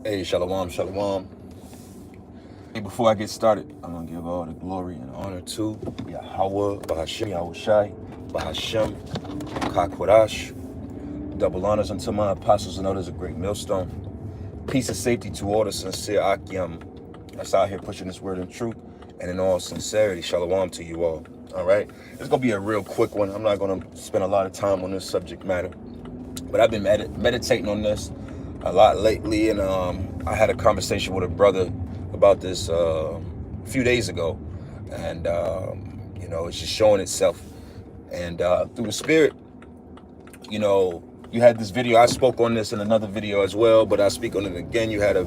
Hey, shalom, shalom. Hey, before I get started, I'm going to give all the glory and honor to Yahweh, Bahashem, Yahushai, Bahashem, Kakwadash. Double honors unto my apostles and others, a great millstone. Peace and safety to all the sincere Akim that's out here pushing this word in truth and in all sincerity. Shalom to you all. All right. It's going to be a real quick one. I'm not going to spend a lot of time on this subject matter, but I've been meditating on this a lot lately, and I had a conversation with a brother about this a few days ago, and it's just showing itself, and through the spirit, you had this video. I spoke on this in another video as well, but I speak on it again. You had a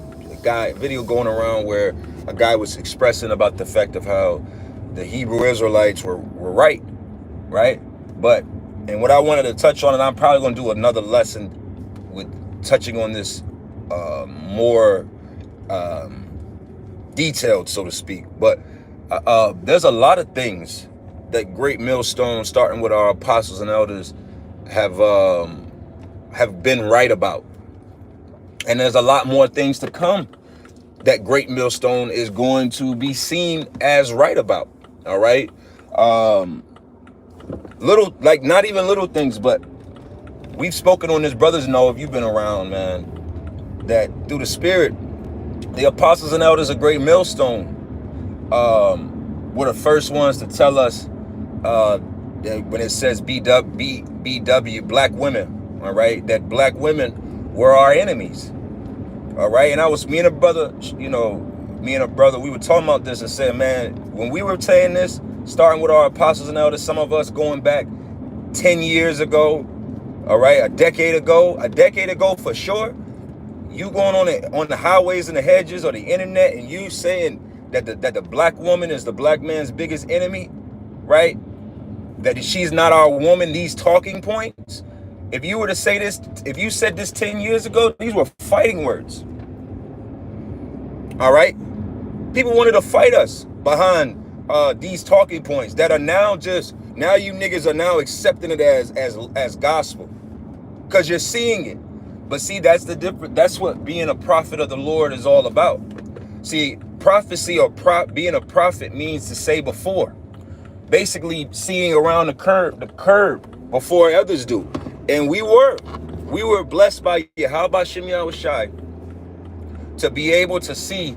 video going around where a guy was expressing about the fact of how the Hebrew Israelites were right, but and what I wanted to touch on, and I'm probably going to do another lesson with touching on this more detailed, so to speak. But there's a lot of things that great millstones, starting with our apostles and elders, have been right about, and there's a lot more things to come that great millstone is going to be seen as right about. All right, not even little things, but we've spoken on this. Brothers know, if you've been around, man, that through the spirit, the apostles and elders of great millstone were the first ones to tell us that when it says BW, black women, all right, that black women were our enemies. All right, and me and a brother, we were talking about this and saying, man, when we were saying this, starting with our apostles and elders, some of us going back 10 years ago, all right, a decade ago for sure, you going on the highways and the hedges or the internet and you saying that the black woman is the black man's biggest enemy, right? That she's not our woman, these talking points. If you were to say this, if you said this 10 years ago, these were fighting words. All right? People wanted to fight us behind these talking points that are now you niggas are now accepting it as gospel because you're seeing it. But see, that's the difference. That's what being a prophet of the Lord is all about. See, prophecy or being a prophet means to say before. Basically seeing around the curve before others do. And we were blessed by Yahweh Shem Yahushai to be able to see,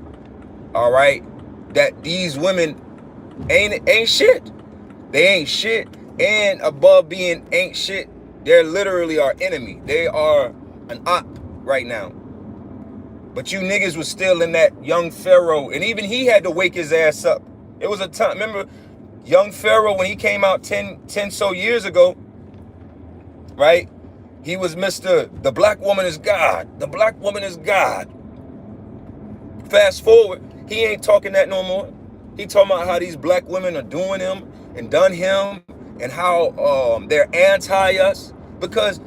all right, that these women ain't shit. They ain't shit. And above being ain't shit, they're literally our enemy. They are an op right now. But you niggas was still in that young Pharaoh, and even he had to wake his ass up. It was a time, remember, young Pharaoh, when he came out 10 so years ago, right? He was Mr. The black woman is God. The black woman is God. Fast forward, he ain't talking that no more. He talking about how these black women are doing him and done him and how they're anti us. Because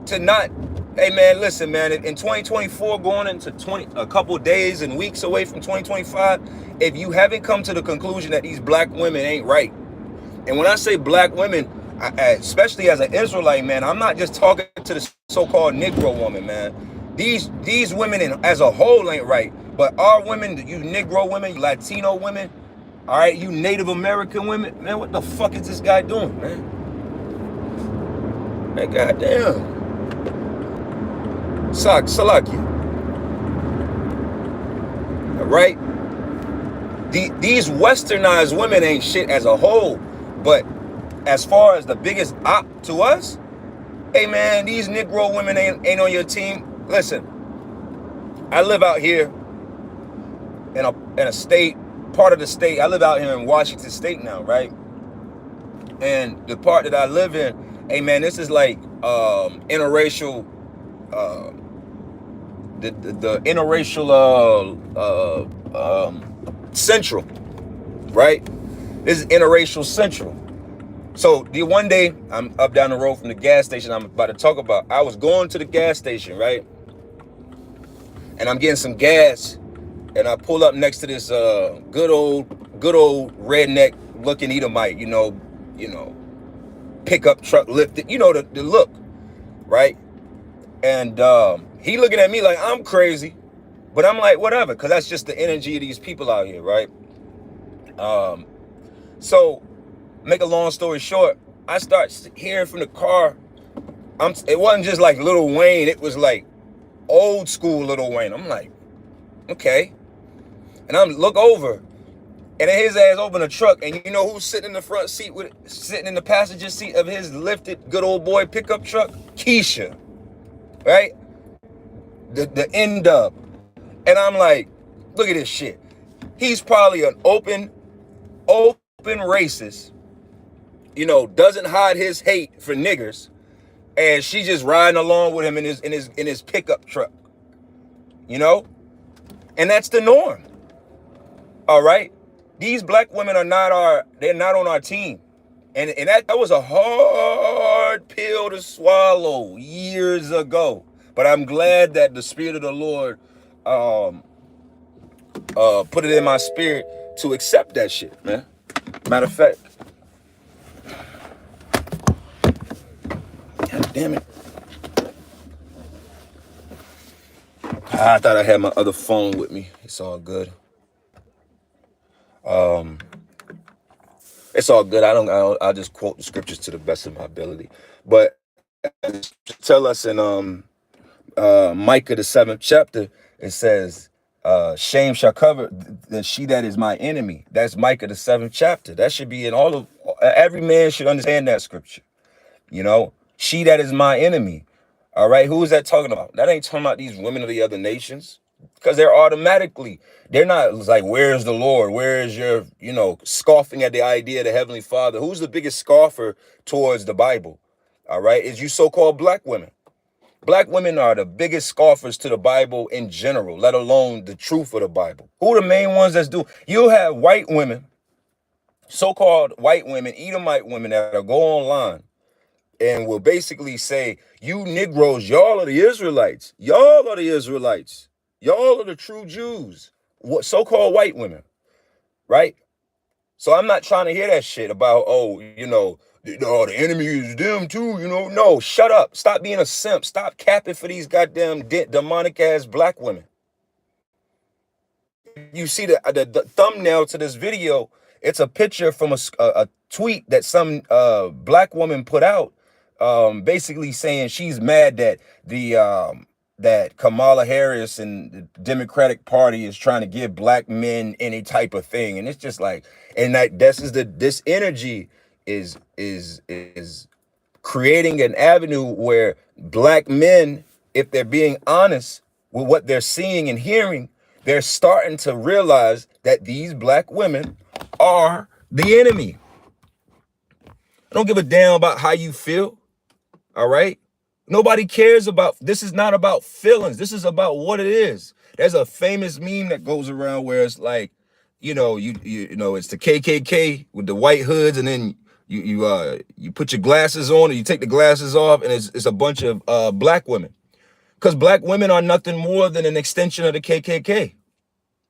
to not, hey man, listen man, in 2024 going into a couple days and weeks away from 2025, if you haven't come to the conclusion that these black women ain't right, and when I say black women, especially as an Israelite, man, I'm not just talking to the so-called Negro woman, man. These women as a whole ain't right, but our women, you Negro women, you Latino women, all right, you Native American women, man, what the fuck is this guy doing, man? Man, goddamn. Salaki. All right? These westernized women ain't shit as a whole, but as far as the biggest op to us, hey man, these Negro women ain't on your team. Listen, I live out here in a state, part of the state. I live out here in Washington State now, right? And the part that I live in, hey man, this is like interracial, the interracial central, right? This is interracial central. So the one day I'm up down the road from the gas station I'm about to talk about. I was going to the gas station, right? And I'm getting some gas, and I pull up next to this good old redneck looking Edomite, pickup truck lifted, the look, right? And he looking at me like I'm crazy. But I'm like, whatever, because that's just the energy of these people out here, right? So make a long story short, I start hearing from the car. It wasn't just like Lil Wayne, it was like old school Lil Wayne. I'm like, okay. And I'm look over, and then his ass open the truck, and you know who's sitting in the front seat sitting in the passenger seat of his lifted good old boy pickup truck? Keisha, right? The N-Dub. And I'm like, look at this shit. He's probably an open racist, you know, doesn't hide his hate for niggers, and she just riding along with him in his pickup truck, you know? And that's the norm. All right? These black women they're not on our team. And that was a hard pill to swallow years ago. But I'm glad that the Spirit of the Lord put it in my spirit to accept that shit, man. Matter of fact. God damn it. I thought I had my other phone with me. It's all good. It's all good. I'll just quote the scriptures to the best of my ability. But tell us in Micah the 7th chapter, it says, shame shall cover the she that is my enemy. That's Micah the 7th chapter. That should be in every man should understand that scripture. You know, she that is my enemy. All right, who is that talking about? That ain't talking about these women of the other nations, because they're not like, where's the Lord? Where is your, you know, scoffing at the idea of the Heavenly Father? Who's the biggest scoffer towards the Bible? All right, is you so-called black women. Black women are the biggest scoffers to the Bible in general, let alone the truth of the Bible. Who are the main ones that's doing? You'll have white women, so-called white women, Edomite women that'll go online and will basically say, you Negroes, y'all are the Israelites. Y'all are the Israelites. Y'all are the true Jews. What so-called white women, right? So I'm not trying to hear that shit about, oh, you know, the enemy is them too, you know. No, shut up. Stop being a simp. Stop capping for these goddamn demonic ass black women. You see the thumbnail to this video, it's a picture from a tweet that some black woman put out, basically saying she's mad that that Kamala Harris and the Democratic Party is trying to give black men any type of thing. And it's just like, and this energy is creating an avenue where black men, if they're being honest with what they're seeing and hearing, they're starting to realize that these black women are the enemy. I don't give a damn about how you feel. All right? Nobody cares about, this is not about feelings. This is about what it is. There's a famous meme that goes around where it's like, you know, you know, it's the KKK with the white hoods, and then you put your glasses on, and you take the glasses off, and it's a bunch of black women. Because black women are nothing more than an extension of the KKK.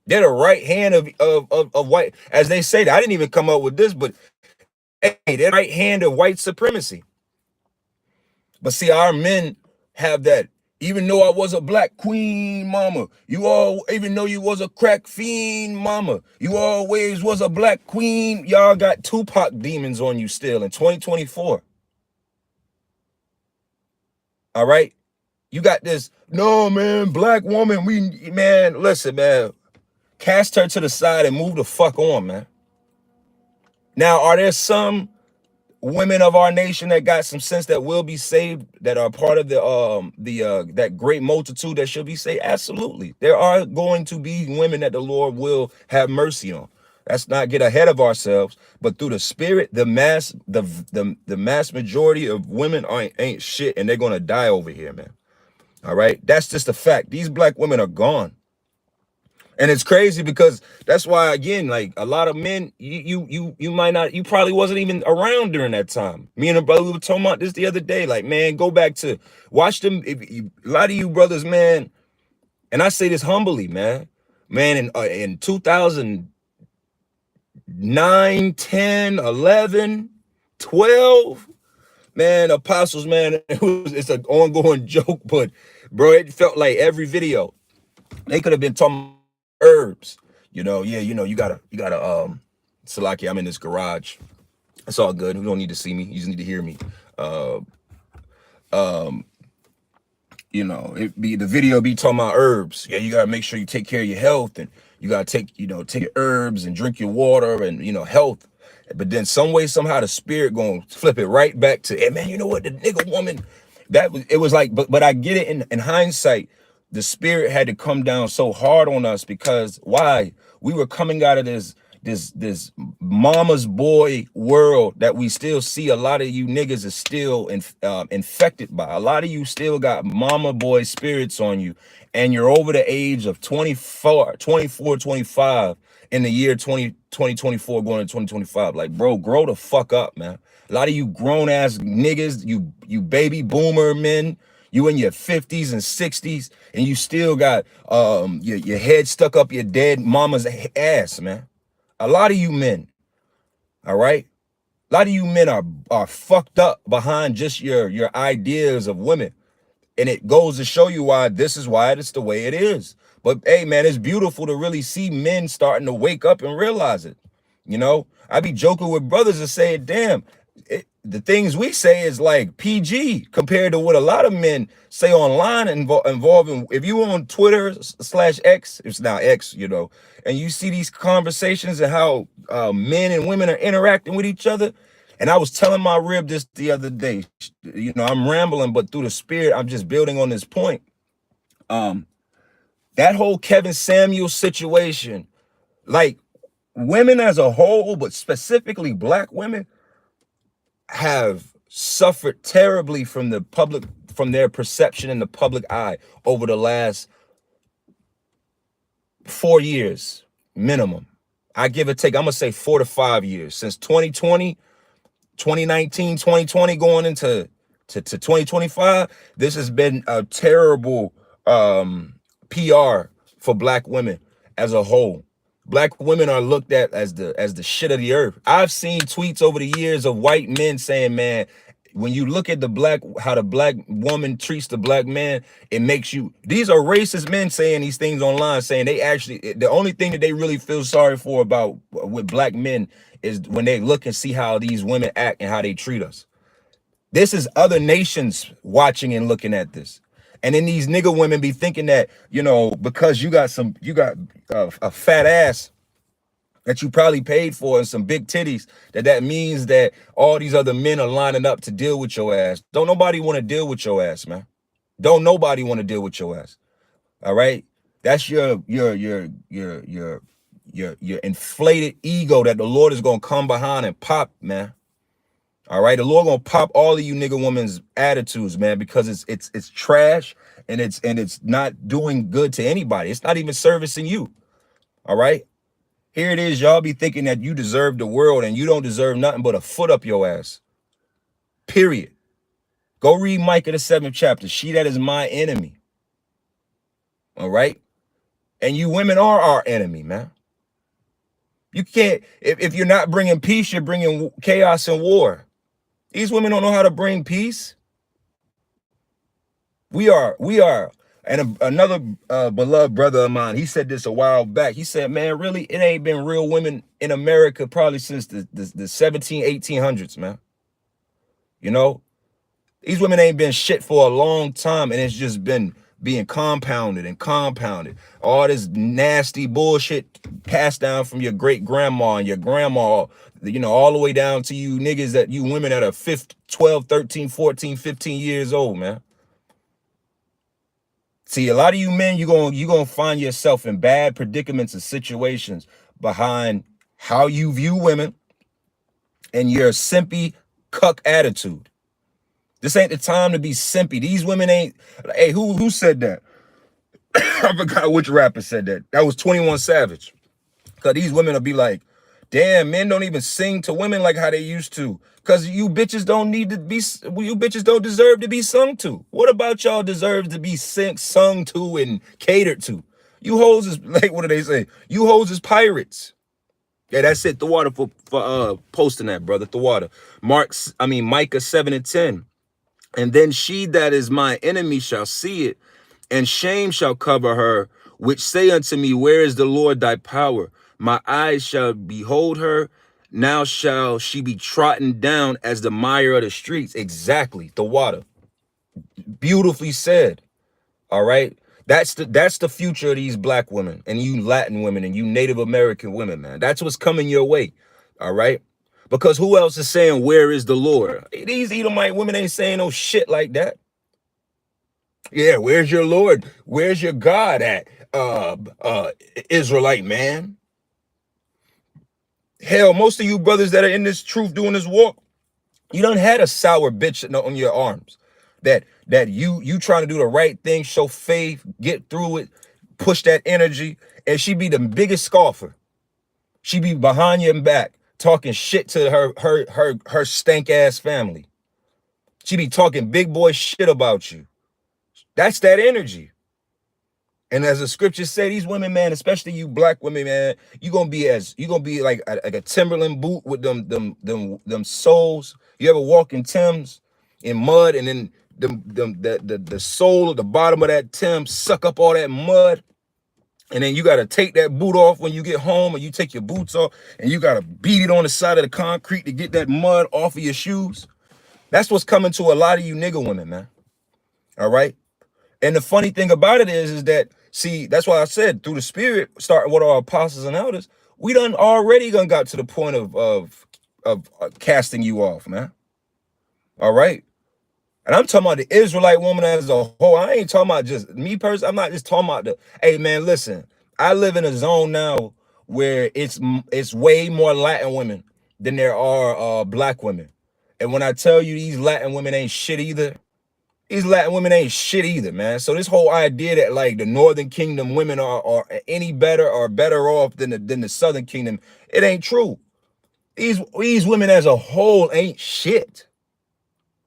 They're the right hand of white, as they say. I didn't even come up with this, but hey, they're the right hand of white supremacy. But see, our men have that. Even though I was a black queen mama, even though you was a crack fiend mama, you always was a black queen. Y'all got Tupac demons on you still in 2024. All right? You got this, no, man, black woman, man, listen, man, cast her to the side and move the fuck on, man. Now, are there some women of our nation that got some sense that will be saved, that are part of that great multitude that should be saved? Absolutely. There are going to be women that the Lord will have mercy on. Let's not get ahead of ourselves, but through the Spirit, the mass majority of women ain't shit, and they're gonna die over here, man. All right, that's just a fact. These black women are gone. And it's crazy because that's why, again, like a lot of men, you probably wasn't even around during that time. Me and a brother, we were talking about this the other day. Like, man, go back to watch them. A lot of you brothers, man, and I say this humbly, man, in 2009, 10, 11, 12, man, apostles, man, it's an ongoing joke, but bro, it felt like every video They could have been talking herbs. Yeah, you gotta Salaki, I'm in this garage. It's all good. You don't need to see me. You just need to hear me. Uh it be the video be talking about herbs. Yeah, you gotta make sure you take care of your health, and you gotta take your herbs and drink your water and health. But then some way, somehow the spirit gonna flip it right back to, hey man, you know what, the nigga woman, it was like, but I get it in hindsight. The spirit had to come down so hard on us because why? We were coming out of this mama's boy world that we still see a lot of you niggas is still infected by. A lot of you still got mama boy spirits on you, and you're over the age of 24, 25 in the year 2024 going to 2025. Like, bro, grow the fuck up, man. A lot of you grown ass niggas, you baby boomer men, you in your 50s and 60s, and you still got your head stuck up your dead mama's ass, man. A lot of you men, all right? A lot of you men are fucked up behind just your ideas of women. And it goes to show you why it's the way it is. But hey, man, it's beautiful to really see men starting to wake up and realize it. I be joking with brothers and saying, damn, the things we say is like PG compared to what a lot of men say online involving. If you on Twitter /X, it's now X, and you see these conversations and how men and women are interacting with each other. And I was telling my rib this the other day, I'm rambling, but through the spirit, I'm just building on this point. That whole Kevin Samuels situation, like women as a whole, but specifically black women, have suffered terribly from their perception in the public eye over the last 4 years minimum. I give or take, I'm gonna say 4 to 5 years, since 2020, 2019, 2020 going into 2025. This has been a terrible PR for black women as a whole. Black women are looked at as the shit of the earth. I've seen tweets over the years of white men saying, man, when you look at how the black woman treats the black man, it makes you, these are racist men saying these things online, saying the only thing that they really feel sorry for about with black men is when they look and see how these women act and how they treat us. This is other nations watching and looking at this. And then these nigga women be thinking that, because you got a fat ass that you probably paid for and some big titties, that means that all these other men are lining up to deal with your ass. Don't nobody want to deal with your ass, man. Don't nobody want to deal with your ass. All right? That's your inflated ego that the Lord is going to come behind and pop, man. All right, the Lord gonna pop all of you nigga women's attitudes, man, because it's trash and it's not doing good to anybody. It's not even servicing you. All right, here it is. Y'all be thinking that you deserve the world and you don't deserve nothing but a foot up your ass. Period. Go read Micah the 7th chapter. She that is my enemy. All right, and you women are our enemy, man. You can't, if you're not bringing peace, you're bringing chaos and war. These women don't know how to bring peace. We are. And another beloved brother of mine, he said this a while back. He said, man, really, it ain't been real women in America probably since the 1800s, man. These women ain't been shit for a long time, and it's just been being compounded and compounded. All this nasty bullshit passed down from your great grandma and your grandma, all the way down to you niggas, that you women that are 12, 13, 14, 15 years old, man. See, a lot of you men, you're gonna find yourself in bad predicaments and situations behind how you view women and your simpy cuck attitude. This ain't the time to be simpy. These women ain't. Hey, who said that? I forgot which rapper said that. That was 21 Savage. Because these women will be like, damn, men don't even sing to women like how they used to. Because you bitches don't deserve to be sung to. What about y'all deserves to be sung to and catered to? You hoes is, like, what do they say? You hoes is pirates. Yeah, that's it. The water for posting that, brother. The water. Micah 7 and 10. And then she that is my enemy shall see it, and shame shall cover her which say unto me, where is the Lord thy power? My eyes shall behold her. Now shall she be trodden down as the mire of the streets. Exactly, the water. Beautifully said. All right. That's the future of these black women and you Latin women and you Native American women, man. That's what's coming your way. All right. Because who else is saying, where is the Lord? These Edomite women ain't saying no shit like that. Yeah, where's your Lord? Where's your God at? Israelite man. Hell, most of you brothers that are in this truth doing this walk, you done had a sour bitch on your arms. That you trying to do the right thing, show faith, get through it, push that energy, and she be the biggest scoffer. She be behind your back talking shit to her stank ass family. She be talking big boy shit about you. That's that energy. And as the scriptures say, these women, man, especially you black women, man, you gonna be like a Timberland boot with them soles. You ever walk in Timbs in mud, and then the sole at the bottom of that Tim suck up all that mud, and then you gotta take that boot off when you get home, or you take your boots off, and you gotta beat it on the side of the concrete to get that mud off of your shoes. That's what's coming to a lot of you nigga women, man. All right. And the funny thing about it is that, see, that's why I said through the spirit, starting with our apostles and elders, we done already got to the point of casting you off, man. All right. And I'm talking about the Israelite woman as a whole. I ain't talking about just me personally. I'm not just talking about hey man, listen, I live in a zone now where it's way more Latin women than there are black women. And when I tell you these Latin women ain't shit either, these Latin women ain't shit either, man. So this whole idea that like the Northern Kingdom women are any better or better off than the Southern Kingdom, it ain't true. These women as a whole ain't shit.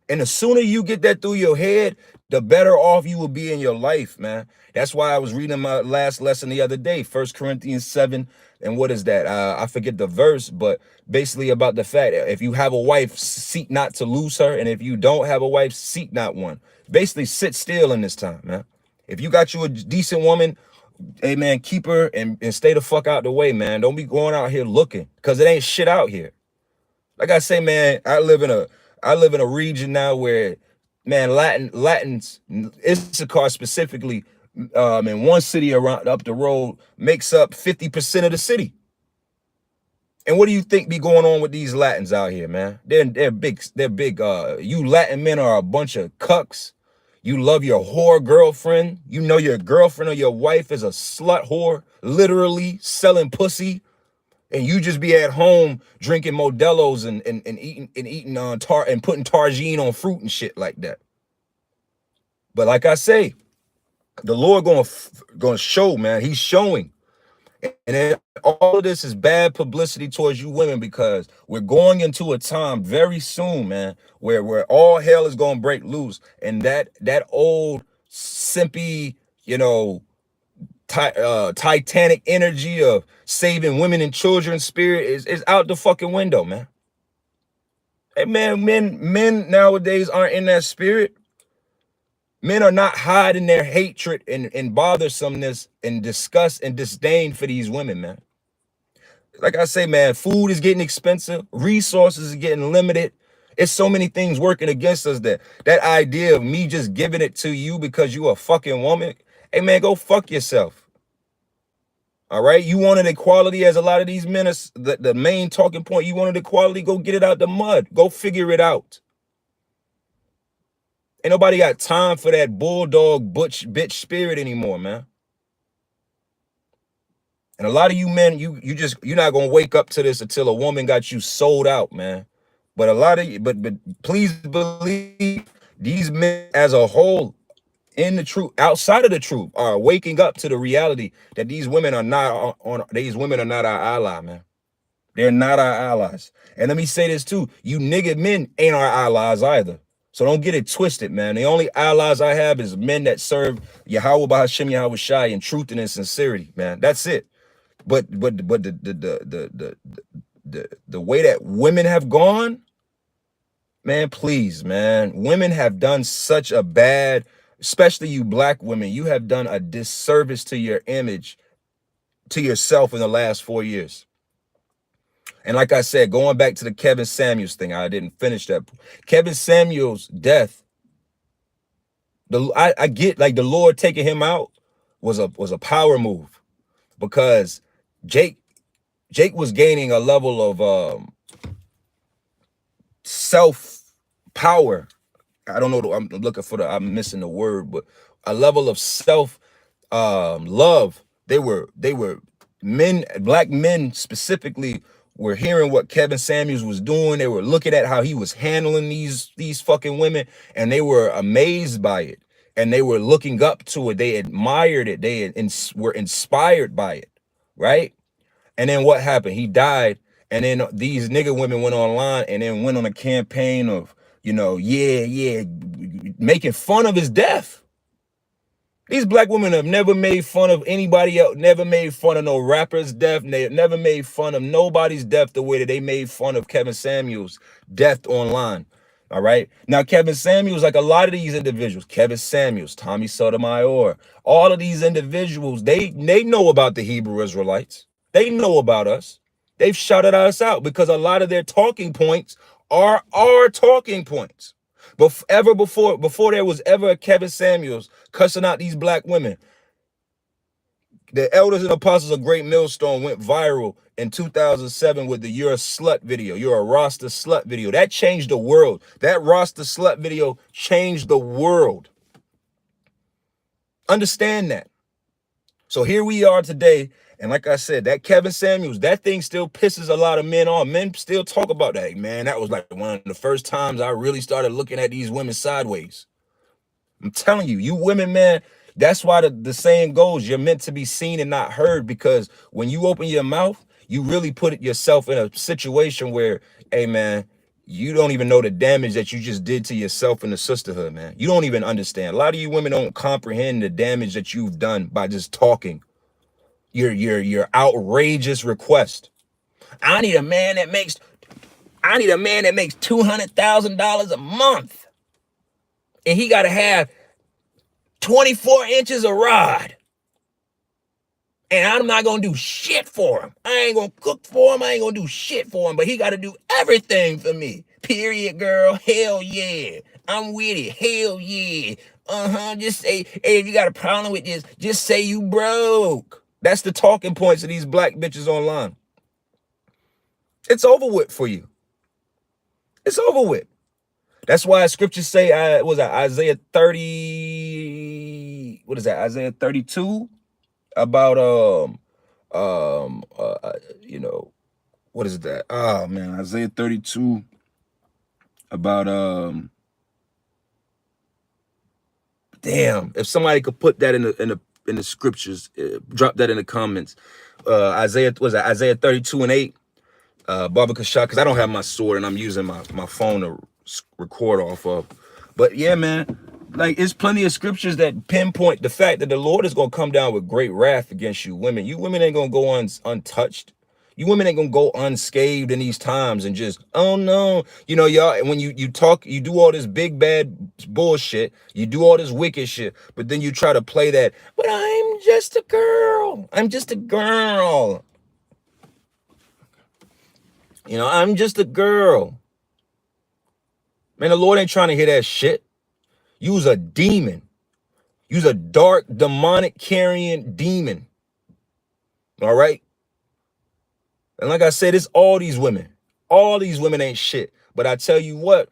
And the sooner you get that through your head, the better off you will be in your life, man. That's why I was reading my last lesson the other day, 1 Corinthians 7. And what is that? I forget the verse, but basically about the fact that if you have a wife, seek not to lose her. And if you don't have a wife, seek not one. Basically, sit still in this time, man. If you got you a decent woman, hey, man, keep her and stay the fuck out the way, man. Don't be going out here looking, because it ain't shit out here. Like I say, man, I live in a region now where, man, Latins, Issachar specifically, in one city around up the road makes up 50% of the city. And what do you think be going on with these Latins out here, man? They're big. You Latin men are a bunch of cucks. You love your whore girlfriend. You know your girlfriend or your wife is a slut whore, literally selling pussy. And you just be at home drinking Modelo's and eating and putting Targine on fruit and shit like that. But like I say, the Lord gonna show, man. He's showing. And then all of this is bad publicity towards you women, because we're going into a time very soon, man, where all hell is gonna break loose. And that old simpy, Titanic energy of saving women and children spirit is out the fucking window, man. Hey man, men nowadays aren't in that spirit. Men are not hiding their hatred and bothersomeness and disgust and disdain for these women, man. Like I say, man, food is getting expensive, resources are getting limited. It's so many things working against us that idea of me just giving it to you because you a fucking woman, hey man, go fuck yourself. All right, you wanted equality, as a lot of these men, the main talking point, you wanted equality, go get it out the mud, go figure it out. Ain't nobody got time for that bulldog bitch spirit anymore, man. And a lot of you men, you're not gonna wake up to this until a woman got you sold out, man. But a lot of you, but please believe these men as a whole, in the truth, outside of the truth, are waking up to the reality that these women are not our ally, man. They're not our allies. And let me say this too, you nigga men ain't our allies either. So don't get it twisted, man. The only allies I have is men that serve Yahweh Bahashim Yahweh Shai in truth and in sincerity, man. That's it. But the way that women have gone, man, please, man. Women have done such a bad especially you black women, you have done a disservice to your image, to yourself in the last 4 years. And like I said, going back to the Kevin Samuels thing, I didn't finish that. Kevin Samuels' death, I get like the Lord taking him out was a power move, because Jake was gaining a level of self power. I don't know. I'm looking for I'm missing the word, but a level of self love. They were men, black men specifically, were hearing what Kevin Samuels was doing. They were looking at how he was handling these fucking women, and they were amazed by it, and they were looking up to it. They admired it. They were inspired by it, right? And then what happened? He died. And then these nigga women went online and then went on a campaign of, yeah, making fun of his death. These black women have never made fun of anybody else, never made fun of no rapper's death. They never made fun of nobody's death the way that they made fun of Kevin Samuels' death online. All right. Now, Kevin Samuels, like a lot of these individuals, Kevin Samuels, Tommy Sotomayor, all of these individuals, they know about the Hebrew Israelites. They know about us. They've shouted us out because a lot of their talking points are our talking points. But ever before there was ever a Kevin Samuels cussing out these black women, the Elders and Apostles of Great Millstone went viral in 2007 with the "You're a Slut" video. You're a Rasta slut video. That changed the world. That Rasta slut video changed the world. Understand that. So here we are today. And like I said, that Kevin Samuels, that thing still pisses a lot of men off. Men still talk about that. Hey, man, that was like one of the first times I really started looking at these women sideways. I'm telling you, you women, man, that's why the saying goes, you're meant to be seen and not heard, because when you open your mouth, you really put yourself in a situation where, hey, man, you don't even know the damage that you just did to yourself and the sisterhood, man. You don't even understand. A lot of you women don't comprehend the damage that you've done by just talking. Your outrageous request. I need a man that makes $200,000 a month, and he got to have 24 inches of rod, and I'm not gonna do shit for him. I ain't gonna cook for him. I ain't gonna do shit for him, but he got to do everything for me. Period, girl. Hell yeah, I'm with it. Hell yeah. Just say, hey, if you got a problem with this, just say you broke. That's the talking points of these black bitches online. It's over with for you. It's over with. That's why scriptures say, Isaiah 30, what is that? Isaiah 32 about, what is that? Oh man, Isaiah 32 about, damn, if somebody could put that in the scriptures, drop that in the comments. Isaiah 32:8. Baba Kashak, because I don't have my sword and I'm using my phone to record off of. But yeah, man, like it's plenty of scriptures that pinpoint the fact that the Lord is going to come down with great wrath against you women. You women ain't going to go untouched. You women ain't gonna go unscathed in these times and just, oh no, y'all, when you talk, you do all this big bad bullshit, you do all this wicked shit, but then you try to play that, but I'm just a girl. I'm just a girl. I'm just a girl. Man, the Lord ain't trying to hear that shit. You's a demon. You's a dark, demonic carrying demon. All right? And like I said, it's all these women. All these women ain't shit. But I tell you what,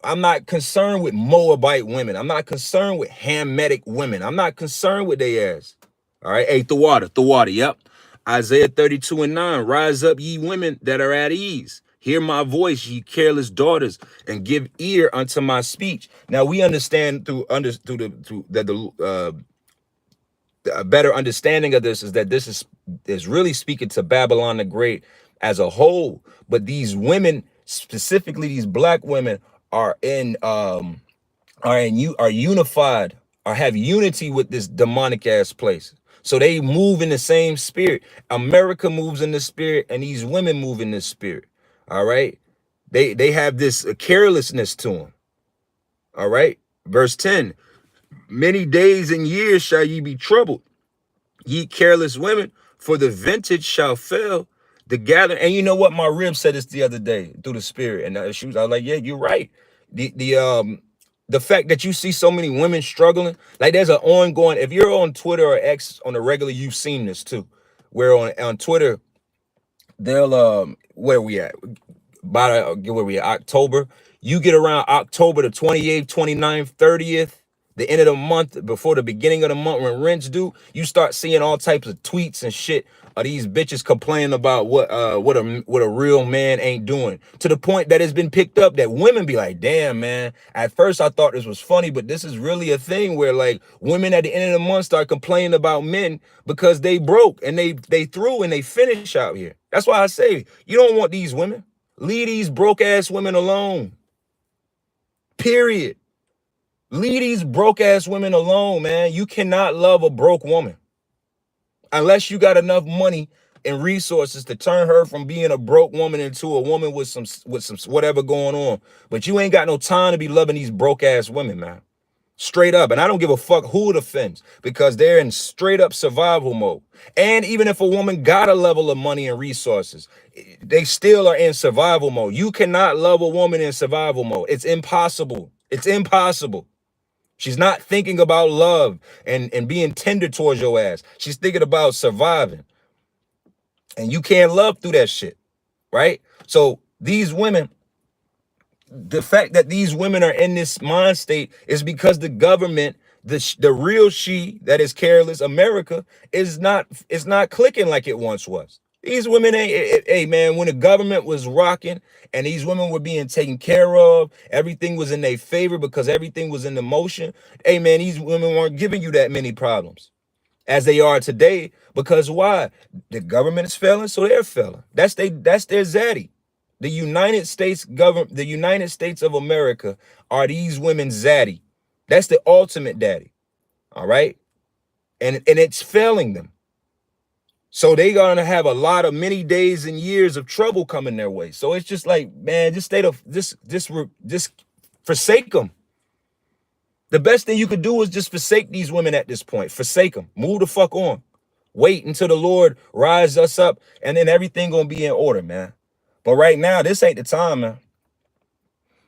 I'm not concerned with Moabite women. I'm not concerned with Hamitic women. I'm not concerned with their ass. All right? Hey, Thawada, yep. Isaiah 32:9, rise up, ye women that are at ease. Hear my voice, ye careless daughters, and give ear unto my speech. Now we understand the better understanding of this is that this is really speaking to Babylon the Great as a whole. But these women, specifically these black women, are unified, or have unity with this demonic ass place. So they move in the same spirit. America moves in the spirit, and these women move in this spirit. All right. They have this carelessness to them. All right. Verse 10. Many days and years shall ye be troubled, ye careless women, for the vintage shall fail, the gather. And you know what? My rib said this the other day through the spirit, and I was like, yeah, you're right. The fact that you see so many women struggling, like there's an ongoing. If you're on Twitter or X on the regular, you've seen this too. Where on Twitter, they'll where we at? By where we at? October. You get around October the 28th, 29th, 30th, the end of the month, before the beginning of the month when rents due, you start seeing all types of tweets and shit of these bitches complaining about what a real man ain't doing. To the point that it's been picked up that women be like, damn, man. At first I thought this was funny, but this is really a thing where like women at the end of the month start complaining about men because they broke and they threw and they finish out here. That's why I say you don't want these women. Leave these broke ass women alone. Period. Leave these broke ass women alone, man. You cannot love a broke woman unless you got enough money and resources to turn her from being a broke woman into a woman with some whatever going on. But you ain't got no time to be loving these broke ass women, man. Straight up. And I don't give a fuck who it offends because they're in straight up survival mode. And even if a woman got a level of money and resources, they still are in survival mode. You cannot love a woman in survival mode. It's impossible. It's impossible. She's not thinking about love and being tender towards your ass. She's thinking about surviving. And you can't love through that shit, right? So these women, the fact that these women are in this mind state is because the government, the real she that is careless America is not clicking like it once was. These women ain't, hey man, when the government was rocking and these women were being taken care of, everything was in their favor because everything was in the motion. Hey man, these women weren't giving you that many problems as they are today because why? The government is failing, so they're failing. That's their zaddy. The United States government, the United States of America are these women's zaddy. That's the ultimate daddy. All right. And it's failing them. So they gonna have a lot of many days and years of trouble coming their way. So it's just like, man, just forsake them. The best thing you could do is just forsake these women at this point. Forsake them. Move the fuck on. Wait until the Lord rise us up, and then everything gonna be in order, man. But right now, this ain't the time, man.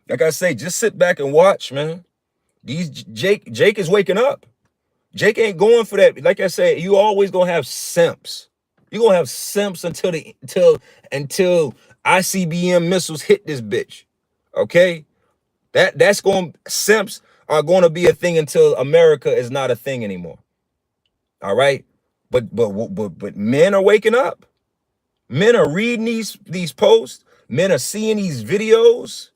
Like I say, just sit back and watch, man. Jake is waking up. Jake ain't going for that. Like I said, you always gonna have simps. You're gonna have simps until ICBM missiles hit this bitch. Okay? Simps are gonna be a thing until America is not a thing anymore. All right? But men are waking up. Men are reading these posts. Men are seeing these videos.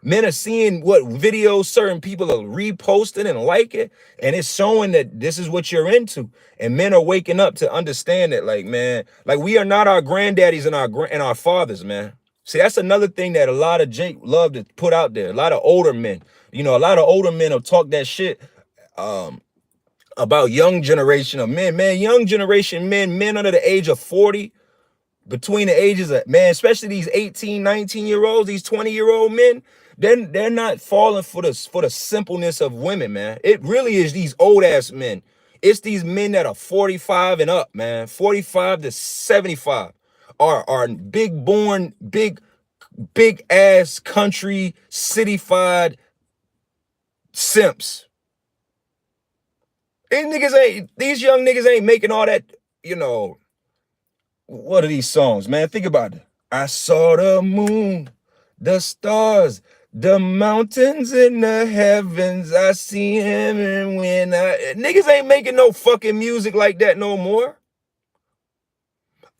Men are seeing what videos certain people are reposting and liking, and it's showing that this is what you're into. And men are waking up to understand that, like, man, like we are not our granddaddies and our fathers, man. See, that's another thing that a lot of Jake love to put out there. A lot of older men, a lot of older men will talk that shit about young generation of men. Man, young generation men under the age of 40, between the ages of, man, especially these 18, 19-year-olds, these 20-year-old men, they're not falling for the simpleness of women, man. It really is these old ass men. It's these men that are 45 and up, man. 45 to 75 are big ass country cityfied simps. These young niggas ain't making all that, what are these songs, man? Think about it. I saw the moon, the stars, the mountains in the heavens. I see him, and when niggas ain't making no fucking music like that no more.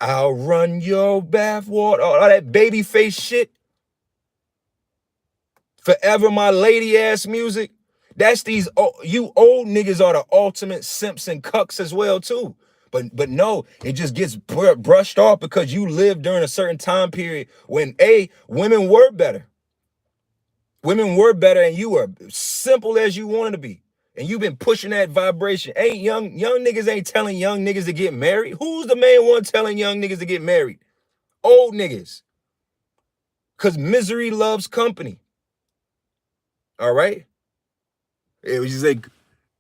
I'll run your bathwater, all that baby face shit. Forever my lady ass music. That's you old niggas are the ultimate simps and cucks as well too. But no, it just gets brushed off because you lived during a certain time period when women were better. Women were better and you were simple as you wanted to be. And you've been pushing that vibration. Young niggas ain't telling young niggas to get married. Who's the main one telling young niggas to get married? Old niggas. Because misery loves company. All right? It was just like,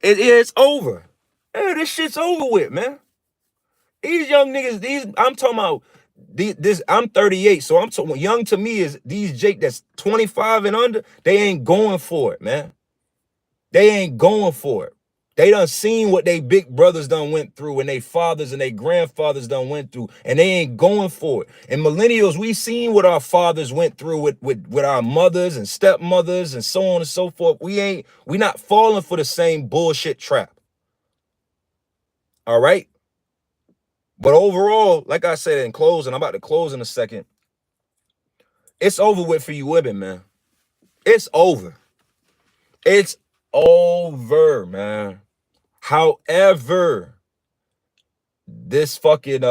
It's over. Hey, this shit's over with, man. These young niggas, I'm talking about this. I'm 38, so I'm talking young to me is these Jake that's 25 and under. They ain't going for it, man. They ain't going for it. They done seen what they big brothers done went through and they fathers and they grandfathers done went through, and they ain't going for it. And millennials, we seen what our fathers went through with our mothers and stepmothers and so on and so forth. We not falling for the same bullshit trap. All right. But overall, like I said in closing, I'm about to close in a second. It's over with for you women, man. It's over. It's over, man. However, this fucking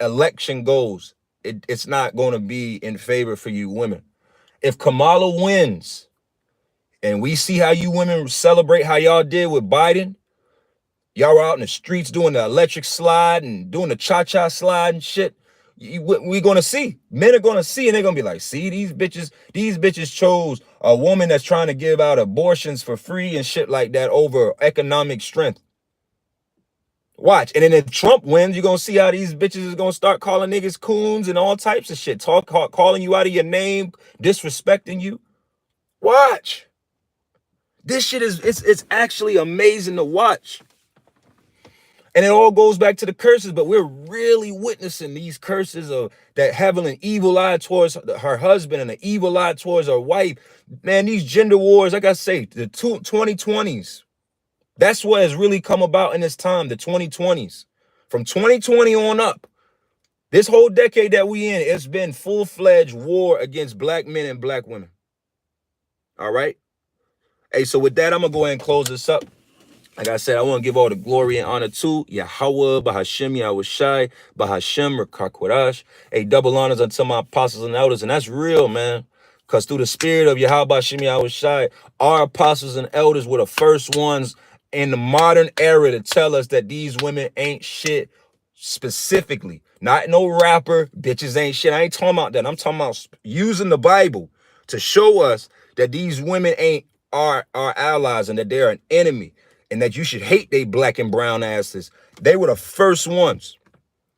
election goes, it's not going to be in favor for you women. If Kamala wins, and we see how you women celebrate how y'all did with Biden, y'all were out in the streets doing the electric slide and doing the cha-cha slide and shit. We're gonna see. Men are gonna see, and they're gonna be like, see, these bitches chose a woman that's trying to give out abortions for free and shit like that over economic strength. Watch. And then if Trump wins, you're gonna see how these bitches is gonna start calling niggas coons and all types of shit. Calling you out of your name, disrespecting you. Watch. This shit it's actually amazing to watch. And it all goes back to the curses, but we're really witnessing these curses of that having an evil eye towards her husband and an evil eye towards her wife. Man, these gender wars, like I say, the 2020s, that's what has really come about in this time, the 2020s. From 2020 on up, this whole decade that we in, it's been full-fledged war against black men and black women. All right? Hey, so with that, I'm going to go ahead and close this up. Like I said, I want to give all the glory and honor to Yahweh, Bahashem, Yahushai, Bahashem, Rakakwadash. Hey, double honors unto my apostles and elders. And that's real, man. Because through the spirit of Yahweh, Bahashem, Yahushai, our apostles and elders were the first ones in the modern era to tell us that these women ain't shit specifically. Not no rapper, bitches ain't shit. I ain't talking about that. I'm talking about using the Bible to show us that these women ain't our allies and that they're an enemy. And that you should hate they black and brown asses. They were the first ones.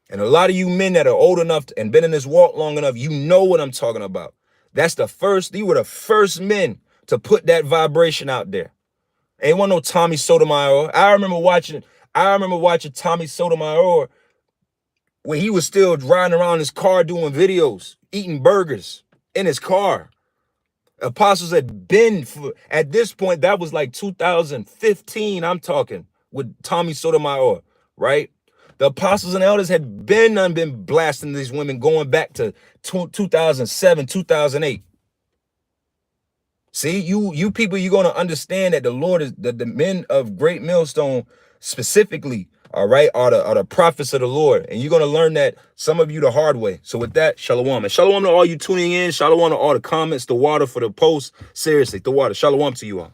And a lot of you men that are old enough and been in this walk long enough, you know what I'm talking about. That's the first, you were the first men to put that vibration out there. Ain't want no Tommy Sotomayor. I remember watching Tommy Sotomayor when he was still riding around his car doing videos, eating burgers in his car. Apostles had been, at this point, that was like 2015, I'm talking, with Tommy Sotomayor, right? The apostles and elders had been blasting these women going back to 2007, 2008. See, you people, you're going to understand that the Lord is, the men of Great Millstone specifically, all right, are the prophets of the Lord. And you're going to learn that, some of you, the hard way. So with that, shalom. And shalom to all you tuning in. Shalom to all the comments, the water for the post. Seriously, the water. Shalom to you all.